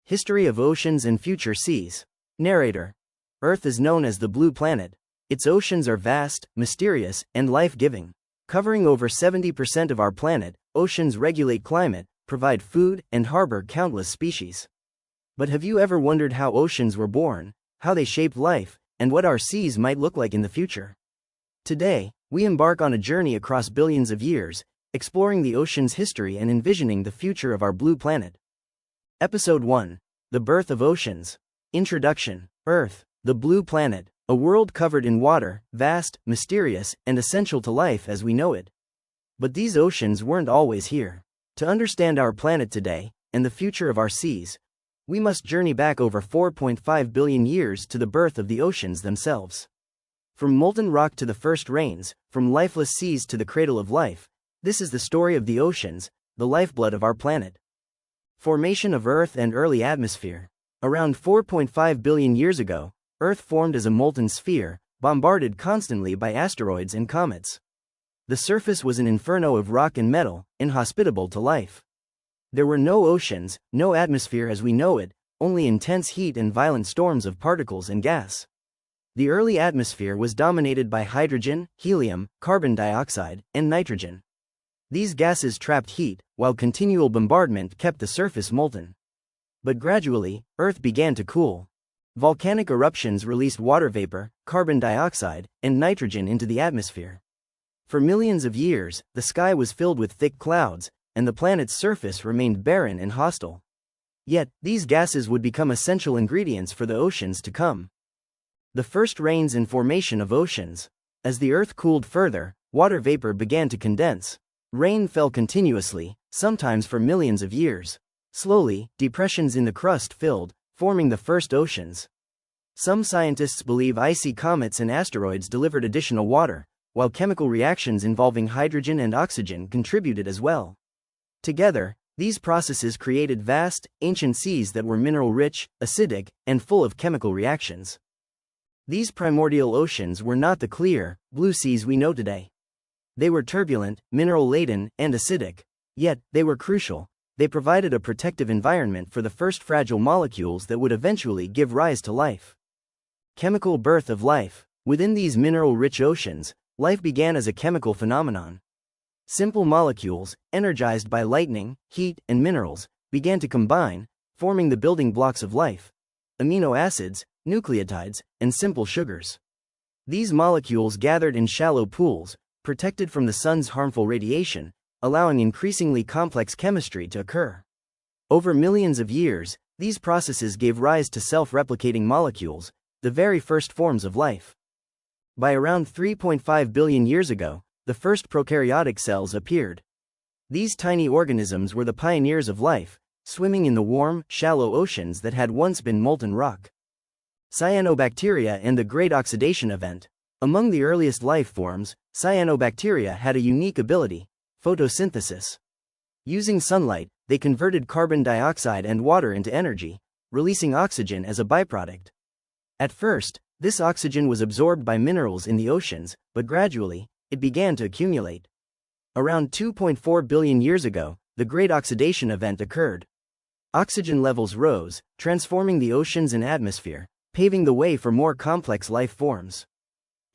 History of Oceans and Future Seas. Narrator. Earth is known as the Blue Planet. Its oceans are vast, mysterious, and life-giving. Covering over 70% of our planet, oceans regulate climate, provide food, and harbor countless species. But have you ever wondered how oceans were born, how they shaped life, and what our seas might look like in the future? Today, we embark on a journey across billions of years, exploring the ocean's history and envisioning the future of our blue planet. Episode 1. The Birth of Oceans. Introduction. Earth, the blue planet, a world covered in water, vast, mysterious, and essential to life as we know it. But these oceans weren't always here. To understand our planet today, and the future of our seas, we must journey back over 4.5 billion years to the birth of the oceans themselves. From molten rock to the first rains, from lifeless seas to the cradle of life, this is the story of the oceans, the lifeblood of our planet. Formation of Earth and early atmosphere. Around 4.5 billion years ago, Earth formed as a molten sphere, bombarded constantly by asteroids and comets. The surface was an inferno of rock and metal, inhospitable to life. There were no oceans, no atmosphere as we know it, only intense heat and violent storms of particles and gas. The early atmosphere was dominated by hydrogen, helium, carbon dioxide, and nitrogen. These gases trapped heat, while continual bombardment kept the surface molten. But gradually, Earth began to cool. Volcanic eruptions released water vapor, carbon dioxide, and nitrogen into the atmosphere. For millions of years, the sky was filled with thick clouds, and the planet's surface remained barren and hostile. Yet, these gases would become essential ingredients for the oceans to come. The first rains and formation of oceans. As the Earth cooled further, water vapor began to condense. Rain fell continuously, sometimes for millions of years. Slowly, depressions in the crust filled, forming the first oceans. Some scientists believe icy comets and asteroids delivered additional water, while chemical reactions involving hydrogen and oxygen contributed as well. Together, these processes created vast, ancient seas that were mineral-rich, acidic, and full of chemical reactions. These primordial oceans were not the clear, blue seas we know today. They were turbulent, mineral-laden, and acidic. Yet, they were crucial. They provided a protective environment for the first fragile molecules that would eventually give rise to life. Chemical birth of life. Within these mineral-rich oceans, life began as a chemical phenomenon. Simple molecules, energized by lightning, heat, and minerals, began to combine, forming the building blocks of life: amino acids, nucleotides, and simple sugars. These molecules gathered in shallow pools, protected from the sun's harmful radiation, allowing increasingly complex chemistry to occur. Over millions of years, these processes gave rise to self-replicating molecules, the very first forms of life. By around 3.5 billion years ago, the first prokaryotic cells appeared. These tiny organisms were the pioneers of life, swimming in the warm, shallow oceans that had once been molten rock. Cyanobacteria and the Great Oxidation Event. Among the earliest life forms, cyanobacteria had a unique ability: photosynthesis. Using sunlight, they converted carbon dioxide and water into energy, releasing oxygen as a byproduct. At first, this oxygen was absorbed by minerals in the oceans, but gradually, it began to accumulate. Around 2.4 billion years ago, the Great Oxidation Event occurred. Oxygen levels rose, transforming the oceans and atmosphere, paving the way for more complex life forms.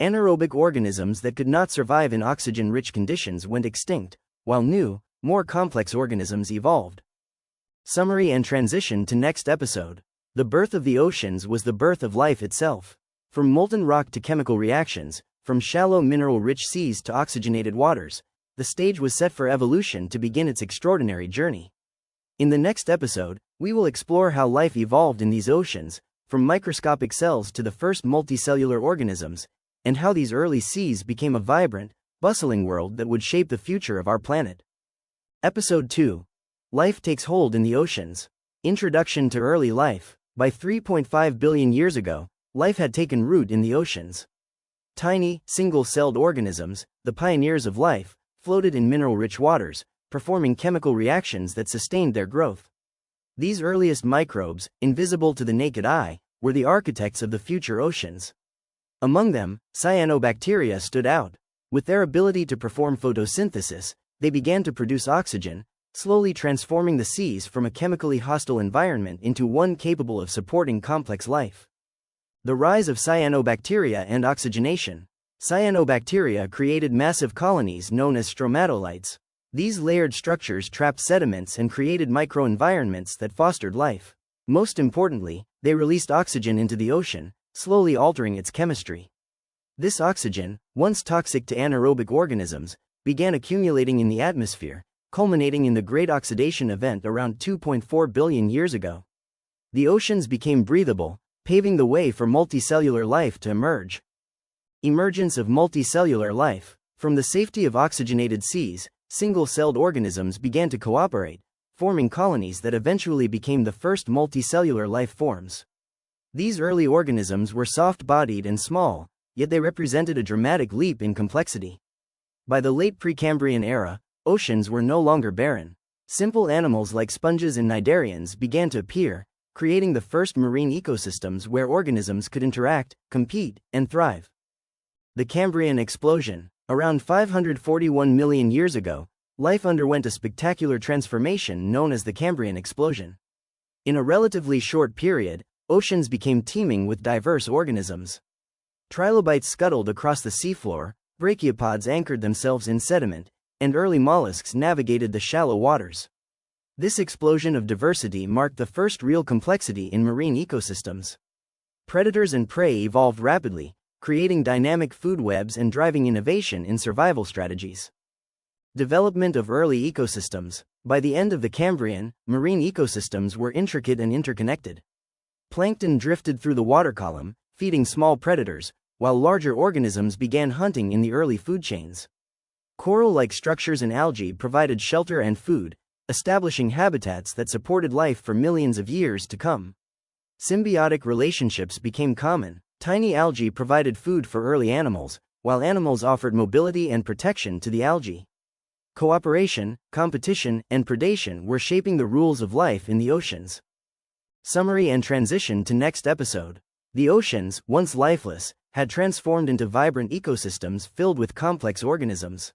Anaerobic organisms that could not survive in oxygen-rich conditions went extinct, while new, more complex organisms evolved. Summary and transition to next episode. The birth of the oceans was the birth of life itself. From molten rock to chemical reactions, from shallow mineral-rich seas to oxygenated waters, the stage was set for evolution to begin its extraordinary journey. In the next episode, we will explore how life evolved in these oceans, from microscopic cells to the first multicellular organisms, and how these early seas became a vibrant, bustling world that would shape the future of our planet. Episode 2. Life takes hold in the oceans. Introduction to early life. By 3.5 billion years ago, life had taken root in the oceans. Tiny, single-celled organisms, the pioneers of life, floated in mineral-rich waters, performing chemical reactions that sustained their growth. These earliest microbes, invisible to the naked eye, were the architects of the future oceans. Among them, cyanobacteria stood out. With their ability to perform photosynthesis, they began to produce oxygen, slowly transforming the seas from a chemically hostile environment into one capable of supporting complex life. The rise of cyanobacteria and oxygenation. Cyanobacteria created massive colonies known as stromatolites. These layered structures trapped sediments and created microenvironments that fostered life. Most importantly, they released oxygen into the ocean, slowly altering its chemistry. This oxygen, once toxic to anaerobic organisms, began accumulating in the atmosphere, culminating in the Great Oxidation Event around 2.4 billion years ago. The oceans became breathable, paving the way for multicellular life to emerge. Emergence of multicellular life. From the safety of oxygenated seas, single-celled organisms began to cooperate, forming colonies that eventually became the first multicellular life forms. These early organisms were soft-bodied and small, yet they represented a dramatic leap in complexity. By the late Precambrian era, oceans were no longer barren. Simple animals like sponges and cnidarians began to appear, creating the first marine ecosystems where organisms could interact, compete, and thrive. The Cambrian explosion. Around 541 million years ago, life underwent a spectacular transformation known as the Cambrian explosion. In a relatively short period, oceans became teeming with diverse organisms. Trilobites scuttled across the seafloor, brachiopods anchored themselves in sediment, and early mollusks navigated the shallow waters. This explosion of diversity marked the first real complexity in marine ecosystems. Predators and prey evolved rapidly, creating dynamic food webs and driving innovation in survival strategies. Development of early ecosystems. By the end of the Cambrian, marine ecosystems were intricate and interconnected. Plankton drifted through the water column, feeding small predators, while larger organisms began hunting in the early food chains. Coral-like structures and algae provided shelter and food, establishing habitats that supported life for millions of years to come. Symbiotic relationships became common. Tiny algae provided food for early animals, while animals offered mobility and protection to the algae. Cooperation, competition, and predation were shaping the rules of life in the oceans. Summary and transition to next episode. The oceans, once lifeless, had transformed into vibrant ecosystems filled with complex organisms.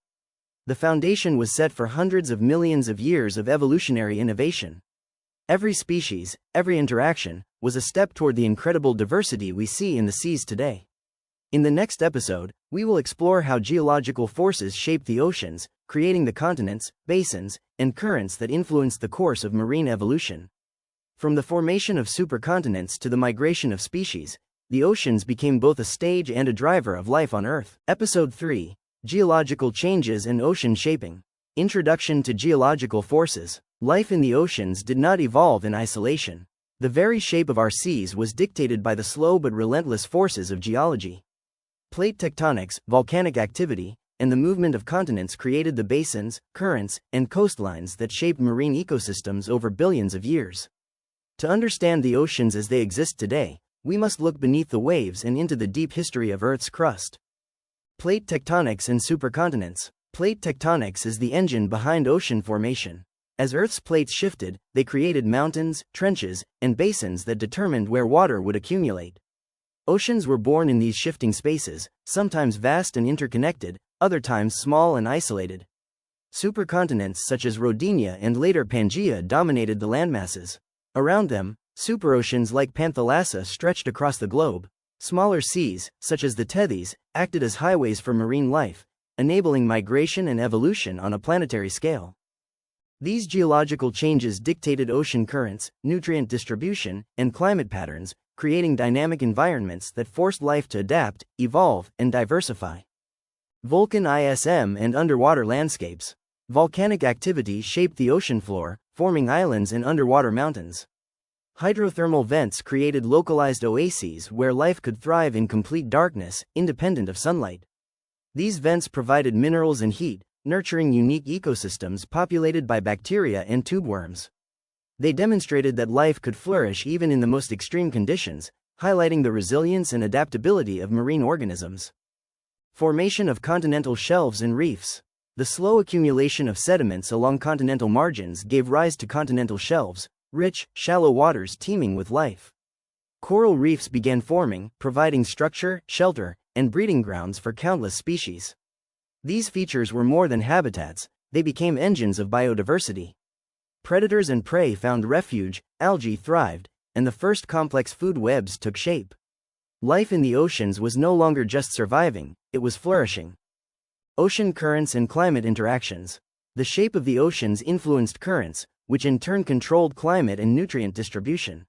The foundation was set for hundreds of millions of years of evolutionary innovation. Every species, every interaction, was a step toward the incredible diversity we see in the seas today. In the next episode, we will explore how geological forces shaped the oceans, creating the continents, basins, and currents that influenced the course of marine evolution. From the formation of supercontinents to the migration of species, the oceans became both a stage and a driver of life on Earth. Episode 3: Geological Changes and Ocean Shaping. Introduction to Geological Forces. Life in the oceans did not evolve in isolation. The very shape of our seas was dictated by the slow but relentless forces of geology. Plate tectonics, volcanic activity, and the movement of continents created the basins, currents, and coastlines that shaped marine ecosystems over billions of years. To understand the oceans as they exist today, we must look beneath the waves and into the deep history of Earth's crust. Plate tectonics and supercontinents. Plate tectonics is the engine behind ocean formation. As Earth's plates shifted, they created mountains, trenches, and basins that determined where water would accumulate. Oceans were born in these shifting spaces, sometimes vast and interconnected, other times small and isolated. Supercontinents such as Rodinia and later Pangaea dominated the landmasses. Around them, superoceans like Panthalassa stretched across the globe. Smaller seas, such as the Tethys, acted as highways for marine life, enabling migration and evolution on a planetary scale. These geological changes dictated ocean currents, nutrient distribution, and climate patterns, creating dynamic environments that forced life to adapt, evolve, and diversify. Volcan ISM and underwater landscapes. Volcanic activity shaped the ocean floor, forming islands and underwater mountains. Hydrothermal vents created localized oases where life could thrive in complete darkness, independent of sunlight. These vents provided minerals and heat, nurturing unique ecosystems populated by bacteria and tubeworms. They demonstrated that life could flourish even in the most extreme conditions, highlighting the resilience and adaptability of marine organisms. Formation of continental shelves and reefs. The slow accumulation of sediments along continental margins gave rise to continental shelves, rich, shallow waters teeming with life. Coral reefs began forming, providing structure, shelter, and breeding grounds for countless species. These features were more than habitats, they became engines of biodiversity. Predators and prey found refuge, algae thrived, and the first complex food webs took shape. Life in the oceans was no longer just surviving, it was flourishing. Ocean currents and climate interactions. The shape of the oceans influenced currents, which in turn controlled climate and nutrient distribution.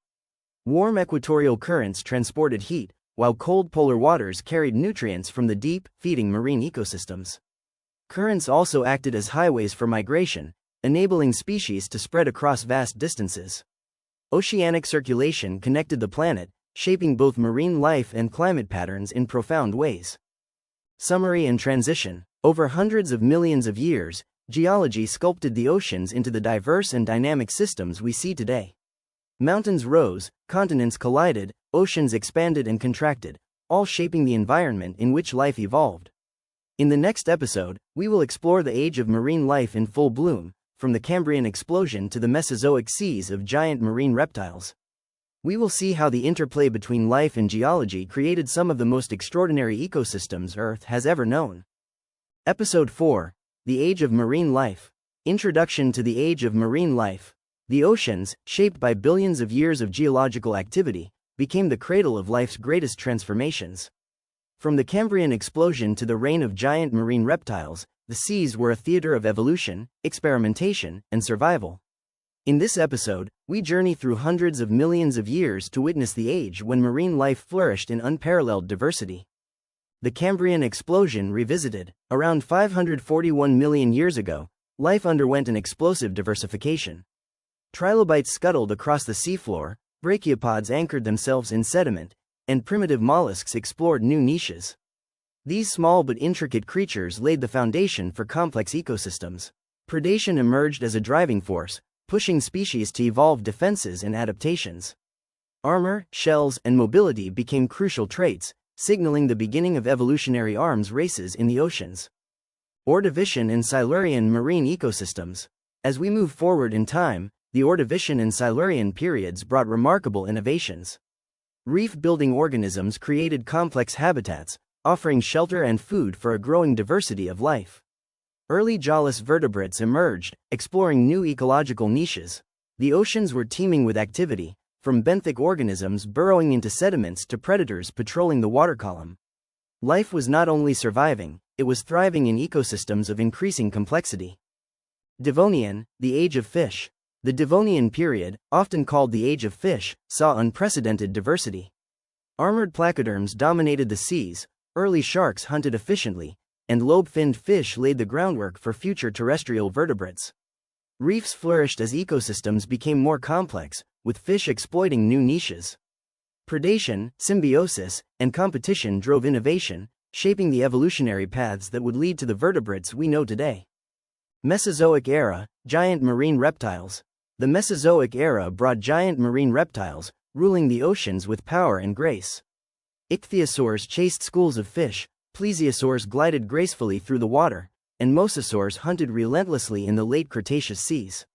Warm equatorial currents transported heat, while cold polar waters carried nutrients from the deep, feeding marine ecosystems. Currents also acted as highways for migration, enabling species to spread across vast distances. Oceanic circulation connected the planet, shaping both marine life and climate patterns in profound ways. Summary and transition. Over hundreds of millions of years, geology sculpted the oceans into the diverse and dynamic systems we see today. Mountains rose, continents collided, oceans expanded and contracted, all shaping the environment in which life evolved. In the next episode, we will explore the age of marine life in full bloom, from the Cambrian explosion to the Mesozoic seas of giant marine reptiles. We will see how the interplay between life and geology created some of the most extraordinary ecosystems Earth has ever known. Episode 4. The Age of Marine Life. Introduction to the Age of Marine Life. The oceans, shaped by billions of years of geological activity, became the cradle of life's greatest transformations. From the Cambrian explosion to the reign of giant marine reptiles, the seas were a theater of evolution, experimentation, and survival. In this episode, we journey through hundreds of millions of years to witness the age when marine life flourished in unparalleled diversity. The Cambrian explosion revisited. Around 541 million years ago, life underwent an explosive diversification. Trilobites scuttled across the seafloor, brachiopods anchored themselves in sediment, and primitive mollusks explored new niches. These small but intricate creatures laid the foundation for complex ecosystems. Predation emerged as a driving force, pushing species to evolve defenses and adaptations. Armor, shells, and mobility became crucial traits, signaling the beginning of evolutionary arms races in the oceans. Ordovician and Silurian marine ecosystems. As we move forward in time, the Ordovician and Silurian periods brought remarkable innovations. Reef-building organisms created complex habitats, offering shelter and food for a growing diversity of life. Early jawless vertebrates emerged, exploring new ecological niches. The oceans were teeming with activity, from benthic organisms burrowing into sediments to predators patrolling the water column. Life was not only surviving, it was thriving in ecosystems of increasing complexity. Devonian, the Age of Fish. The Devonian period, often called the Age of Fish, saw unprecedented diversity. Armored placoderms dominated the seas, early sharks hunted efficiently, and lobe-finned fish laid the groundwork for future terrestrial vertebrates. Reefs flourished as ecosystems became more complex, with fish exploiting new niches. Predation, symbiosis, and competition drove innovation, shaping the evolutionary paths that would lead to the vertebrates we know today. Mesozoic era, giant marine reptiles. The Mesozoic era brought giant marine reptiles, ruling the oceans with power and grace. Ichthyosaurs chased schools of fish, plesiosaurs glided gracefully through the water, and mosasaurs hunted relentlessly in the late Cretaceous seas.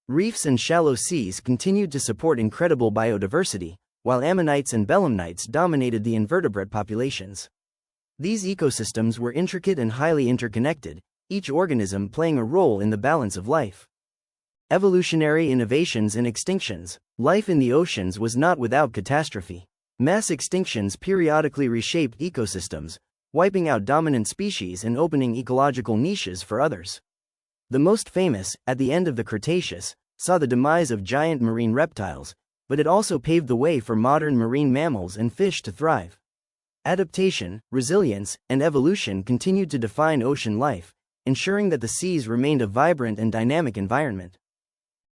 Reefs and shallow seas continued to support incredible biodiversity, while ammonites and belemnites dominated the invertebrate populations. These ecosystems were intricate and highly interconnected, each organism playing a role in the balance of life. Evolutionary innovations and extinctions. Life in the oceans was not without catastrophe. Mass extinctions periodically reshaped ecosystems, wiping out dominant species and opening ecological niches for others. The most famous, at the end of the Cretaceous, saw the demise of giant marine reptiles, but it also paved the way for modern marine mammals and fish to thrive. Adaptation, resilience, and evolution continued to define ocean life, ensuring that the seas remained a vibrant and dynamic environment.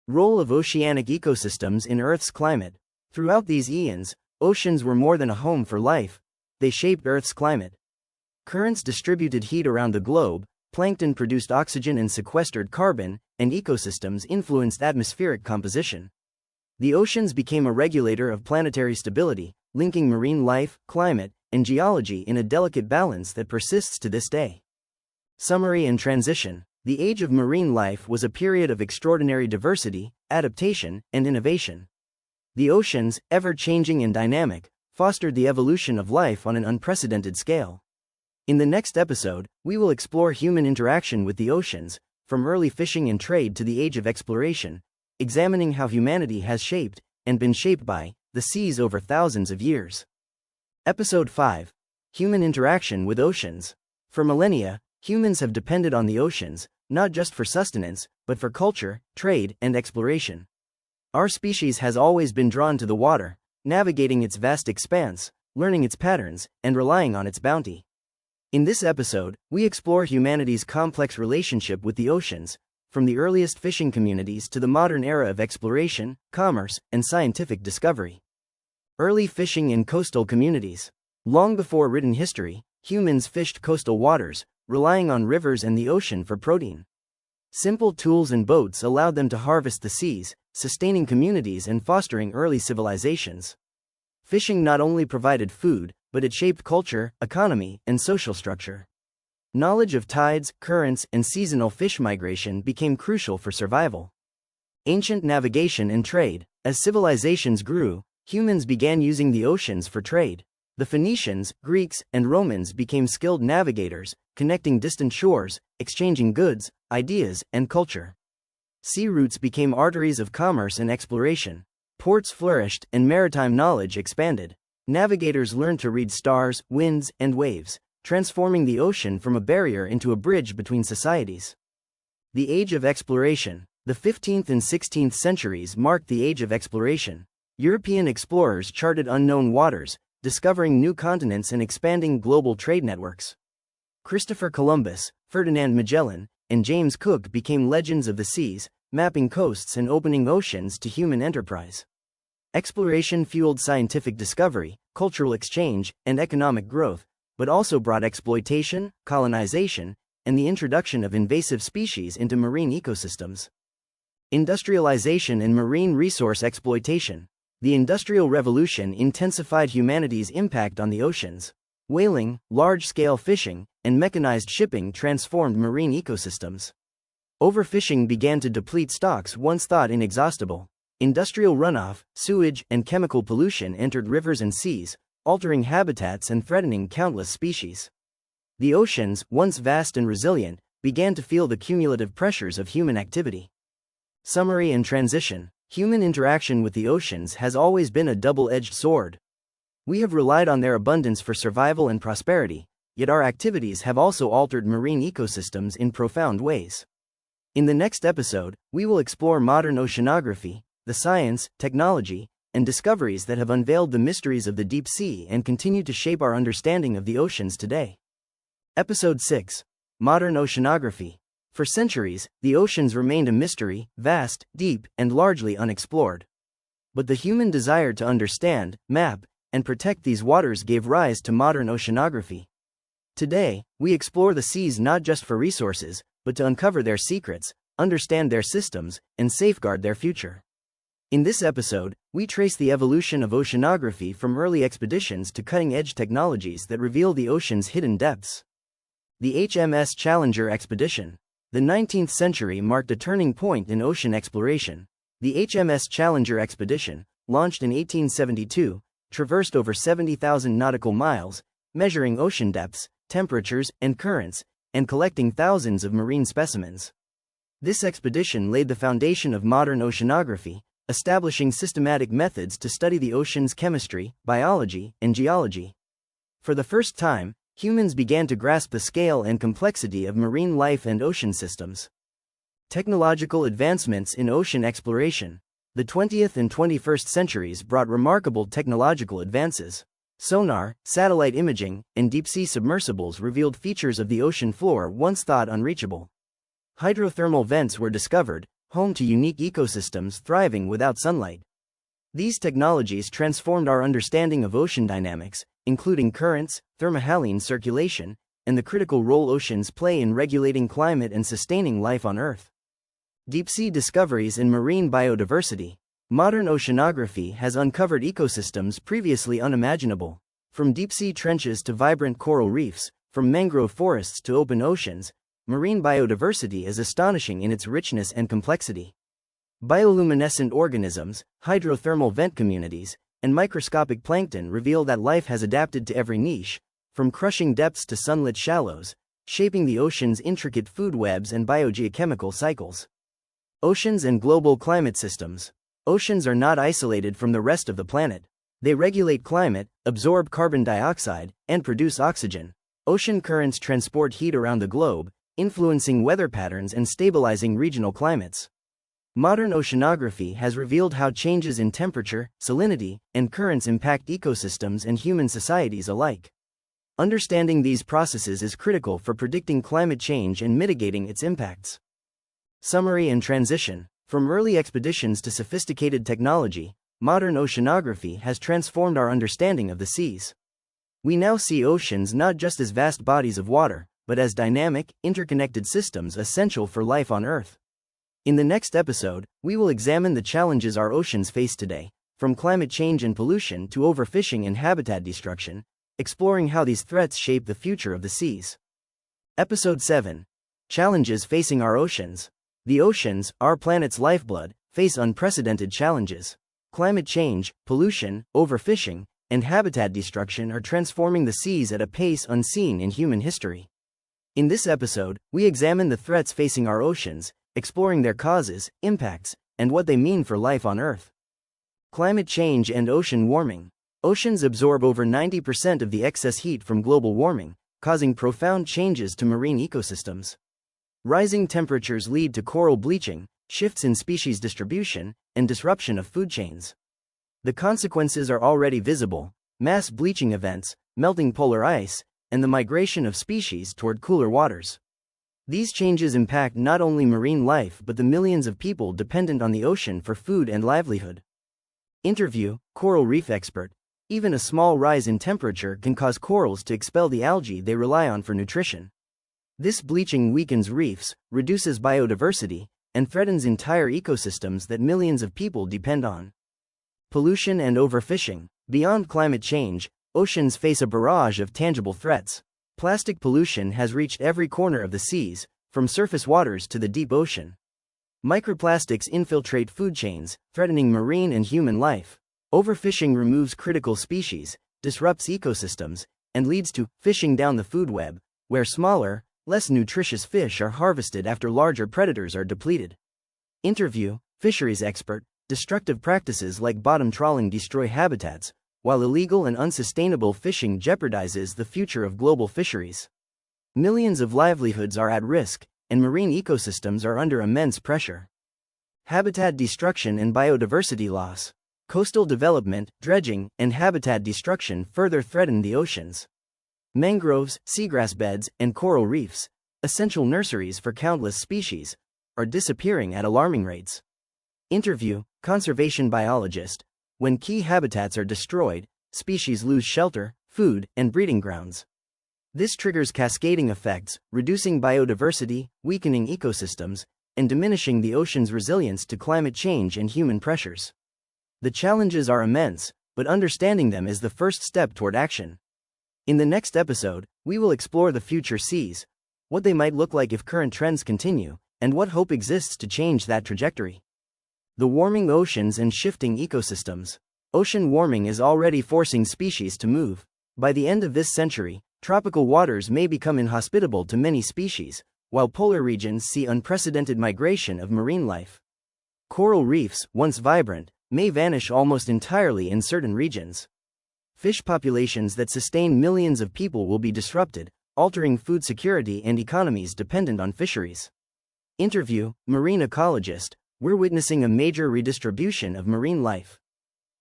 Role of oceanic ecosystems in Earth's climate. Throughout these eons, oceans were more than a home for life, they shaped Earth's climate. Currents distributed heat around the globe, plankton produced oxygen and sequestered carbon, and ecosystems influenced atmospheric composition. The oceans became a regulator of planetary stability, linking marine life, climate, and geology in a delicate balance that persists to this day. Summary and transition. The Age of Marine Life was a period of extraordinary diversity, adaptation, and innovation. The oceans, ever-changing and dynamic, fostered the evolution of life on an unprecedented scale. In the next episode, we will explore human interaction with the oceans, from early fishing and trade to the age of exploration, examining how humanity has shaped, and been shaped by, the seas over thousands of years. Episode 5. Human Interaction with Oceans. For millennia, humans have depended on the oceans, not just for sustenance, but for culture, trade, and exploration. Our species has always been drawn to the water, navigating its vast expanse, learning its patterns, and relying on its bounty. In this episode, we explore humanity's complex relationship with the oceans, from the earliest fishing communities to the modern era of exploration, commerce, and scientific discovery. Early fishing in coastal communities. Long before written history, humans fished coastal waters, relying on rivers and the ocean for protein. Simple tools and boats allowed them to harvest the seas, sustaining communities and fostering early civilizations. Fishing not only provided food, but it shaped culture, economy, and social structure. Knowledge of tides, currents, and seasonal fish migration became crucial for survival. Ancient navigation and trade. As civilizations grew, humans began using the oceans for trade. The Phoenicians, Greeks, and Romans became skilled navigators, connecting distant shores, exchanging goods, ideas, and culture. Sea routes became arteries of commerce and exploration. Ports flourished, and maritime knowledge expanded. Navigators learned to read stars, winds, and waves, transforming the ocean from a barrier into a bridge between societies. The Age of Exploration. The 15th and 16th centuries marked the Age of Exploration. European explorers charted unknown waters, discovering new continents and expanding global trade networks. Christopher Columbus, Ferdinand Magellan, and James Cook became legends of the seas, mapping coasts and opening oceans to human enterprise. Exploration fueled scientific discovery, cultural exchange, and economic growth, but also brought exploitation, colonization, and the introduction of invasive species into marine ecosystems. Industrialization and marine resource exploitation. The Industrial Revolution intensified humanity's impact on the oceans. Whaling, large-scale fishing, and mechanized shipping transformed marine ecosystems. Overfishing began to deplete stocks once thought inexhaustible. Industrial runoff, sewage, and chemical pollution entered rivers and seas, altering habitats and threatening countless species. The oceans, once vast and resilient, began to feel the cumulative pressures of human activity. Summary and transition. Human interaction with the oceans has always been a double-edged sword. We have relied on their abundance for survival and prosperity, yet our activities have also altered marine ecosystems in profound ways. In the next episode, we will explore modern oceanography, the science, technology, and discoveries that have unveiled the mysteries of the deep sea and continue to shape our understanding of the oceans today. Episode 6. Modern Oceanography. For centuries, the oceans remained a mystery, vast, deep, and largely unexplored. But the human desire to understand, map, and protect these waters gave rise to modern oceanography. Today, we explore the seas not just for resources, but to uncover their secrets, understand their systems, and safeguard their future. In this episode, we trace the evolution of oceanography from early expeditions to cutting-edge technologies that reveal the ocean's hidden depths. The HMS Challenger expedition. The 19th century marked a turning point in ocean exploration. The HMS Challenger expedition, launched in 1872, traversed over 70,000 nautical miles, measuring ocean depths, temperatures, and currents, and collecting thousands of marine specimens. This expedition laid the foundation of modern oceanography, establishing systematic methods to study the ocean's chemistry, biology, and geology. For the first time, humans began to grasp the scale and complexity of marine life and ocean systems. Technological advancements in ocean exploration. The 20th and 21st centuries brought remarkable technological advances. Sonar, satellite imaging, and deep-sea submersibles revealed features of the ocean floor once thought unreachable. Hydrothermal vents were discovered, home to unique ecosystems thriving without sunlight. These technologies transformed our understanding of ocean dynamics, including currents, thermohaline circulation, and the critical role oceans play in regulating climate and sustaining life on Earth. Deep-sea discoveries in marine biodiversity. Modern oceanography has uncovered ecosystems previously unimaginable. From deep-sea trenches to vibrant coral reefs, from mangrove forests to open oceans, marine biodiversity is astonishing in its richness and complexity. Bioluminescent organisms, hydrothermal vent communities, and microscopic plankton reveal that life has adapted to every niche, from crushing depths to sunlit shallows, shaping the ocean's intricate food webs and biogeochemical cycles. Oceans and global climate systems. Oceans are not isolated from the rest of the planet. They regulate climate, absorb carbon dioxide, and produce oxygen. Ocean currents transport heat around the globe, influencing weather patterns and stabilizing regional climates. Modern oceanography has revealed how changes in temperature, salinity, and currents impact ecosystems and human societies alike. Understanding these processes is critical for predicting climate change and mitigating its impacts. Summary and transition. From early expeditions to sophisticated technology, modern oceanography has transformed our understanding of the seas. We now see oceans not just as vast bodies of water, but as dynamic, interconnected systems essential for life on Earth. In the next episode, we will examine the challenges our oceans face today, from climate change and pollution to overfishing and habitat destruction, exploring how these threats shape the future of the seas. Episode 7. Challenges facing our oceans. The oceans, our planet's lifeblood, face unprecedented challenges. Climate change, pollution, overfishing, and habitat destruction are transforming the seas at a pace unseen in human history. In this episode, we examine the threats facing our oceans, exploring their causes, impacts, and what they mean for life on Earth. Climate change and ocean warming. Oceans absorb over 90% of the excess heat from global warming, causing profound changes to marine ecosystems. Rising temperatures lead to coral bleaching, shifts in species distribution, and disruption of food chains. The consequences are already visible: mass bleaching events, melting polar ice, and the migration of species toward cooler waters. These changes impact not only marine life but the millions of people dependent on the ocean for food and livelihood. Interview: coral reef expert. Even a small rise in temperature can cause corals to expel the algae they rely on for nutrition. This bleaching weakens reefs, reduces biodiversity, and threatens entire ecosystems that millions of people depend on. Pollution and overfishing. Beyond climate change, oceans face a barrage of tangible threats. Plastic pollution has reached every corner of the seas, from surface waters to the deep ocean. Microplastics infiltrate food chains, threatening marine and human life. Overfishing removes critical species, disrupts ecosystems, and leads to fishing down the food web, where smaller, less nutritious fish are harvested after larger predators are depleted. Interview: fisheries expert. Destructive practices like bottom trawling destroy habitats, while illegal and unsustainable fishing jeopardizes the future of global fisheries. Millions of livelihoods are at risk, and marine ecosystems are under immense pressure. Habitat destruction and biodiversity loss. Coastal development, dredging, and habitat destruction further threaten the oceans. Mangroves, seagrass beds, and coral reefs, essential nurseries for countless species, are disappearing at alarming rates. Interview: conservation biologist. When key habitats are destroyed, species lose shelter, food, and breeding grounds. This triggers cascading effects, reducing biodiversity, weakening ecosystems, and diminishing the ocean's resilience to climate change and human pressures. The challenges are immense, but understanding them is the first step toward action. In the next episode, we will explore the future seas, what they might look like if current trends continue, and what hope exists to change that trajectory. The warming oceans and shifting ecosystems. Ocean warming is already forcing species to move. By the end of this century, tropical waters may become inhospitable to many species, while polar regions see unprecedented migration of marine life. Coral reefs, once vibrant, may vanish almost entirely in certain regions. Fish populations that sustain millions of people will be disrupted, altering food security and economies dependent on fisheries. Interview: marine ecologist. We're witnessing a major redistribution of marine life.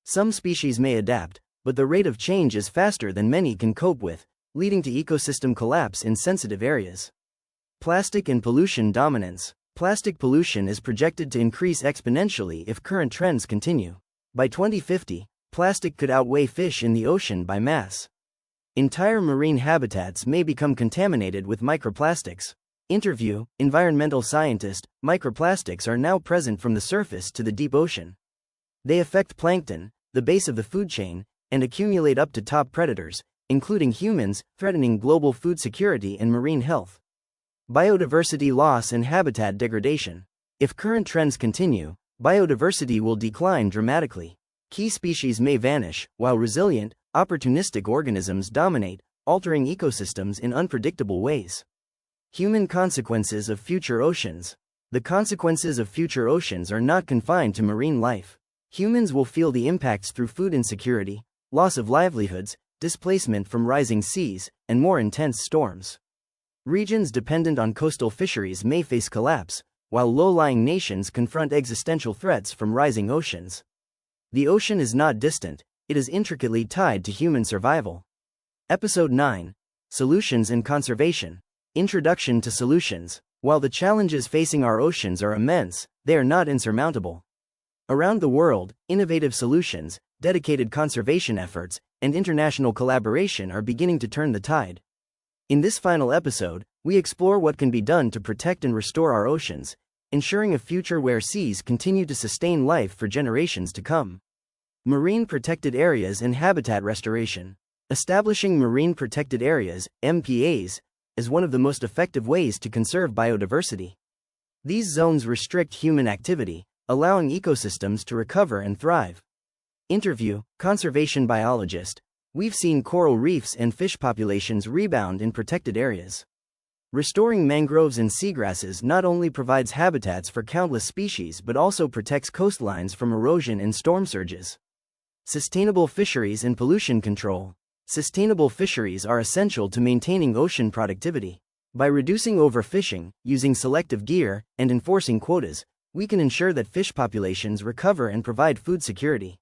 Some species may adapt, but the rate of change is faster than many can cope with, leading to ecosystem collapse in sensitive areas. Plastic and pollution dominance. Plastic pollution is projected to increase exponentially if current trends continue. By 2050, plastic could outweigh fish in the ocean by mass. Entire marine habitats may become contaminated with microplastics. Interview: environmental scientist. Microplastics are now present from the surface to the deep ocean. They affect plankton, the base of the food chain, and accumulate up to top predators, including humans, threatening global food security and marine health. Biodiversity loss and habitat degradation. If current trends continue, biodiversity will decline dramatically. Key species may vanish, while resilient, opportunistic organisms dominate, altering ecosystems in unpredictable ways. Human consequences of future oceans. The consequences of future oceans are not confined to marine life. Humans will feel the impacts through food insecurity, loss of livelihoods, displacement from rising seas, and more intense storms. Regions dependent on coastal fisheries may face collapse, while low-lying nations confront existential threats from rising oceans. The ocean is not distant, it is intricately tied to human survival. Episode 9. Solutions and Conservation. Introduction to Solutions. While the challenges facing our oceans are immense, they are not insurmountable. Around the world, innovative solutions, dedicated conservation efforts, and international collaboration are beginning to turn the tide. In this final episode, we explore what can be done to protect and restore our oceans, ensuring a future where seas continue to sustain life for generations to come. Marine protected areas and habitat restoration. Establishing marine protected areas, MPAs, is one of the most effective ways to conserve biodiversity. These zones restrict human activity, allowing ecosystems to recover and thrive. Interview, conservation biologist. We've seen coral reefs and fish populations rebound in protected areas. Restoring mangroves and seagrasses not only provides habitats for countless species but also protects coastlines from erosion and storm surges. Sustainable fisheries and pollution control. Sustainable fisheries are essential to maintaining ocean productivity. By reducing overfishing, using selective gear, and enforcing quotas, we can ensure that fish populations recover and provide food security.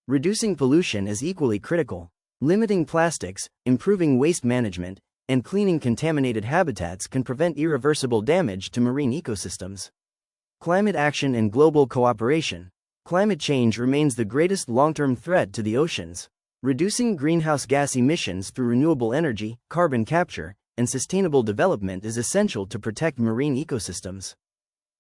Reducing pollution is equally critical. Limiting plastics, improving waste management, and cleaning contaminated habitats can prevent irreversible damage to marine ecosystems. Climate action and global cooperation. Climate change remains the greatest long-term threat to the oceans. Reducing greenhouse gas emissions through renewable energy, carbon capture, and sustainable development is essential to protect marine ecosystems.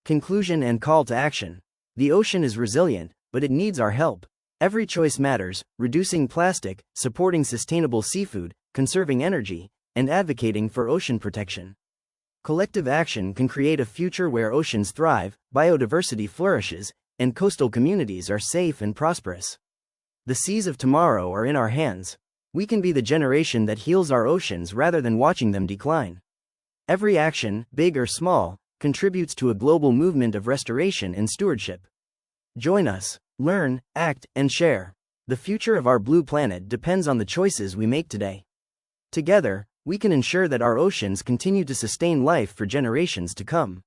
Conclusion and call to action. The ocean is resilient, but it needs our help. Every choice matters: reducing plastic, supporting sustainable seafood, conserving energy, and advocating for ocean protection. Collective action can create a future where oceans thrive, biodiversity flourishes, and coastal communities are safe and prosperous. The seas of tomorrow are in our hands. We can be the generation that heals our oceans rather than watching them decline. Every action, big or small, contributes to a global movement of restoration and stewardship. Join us, learn, act, and share. The future of our blue planet depends on the choices we make today. Together, we can ensure that our oceans continue to sustain life for generations to come.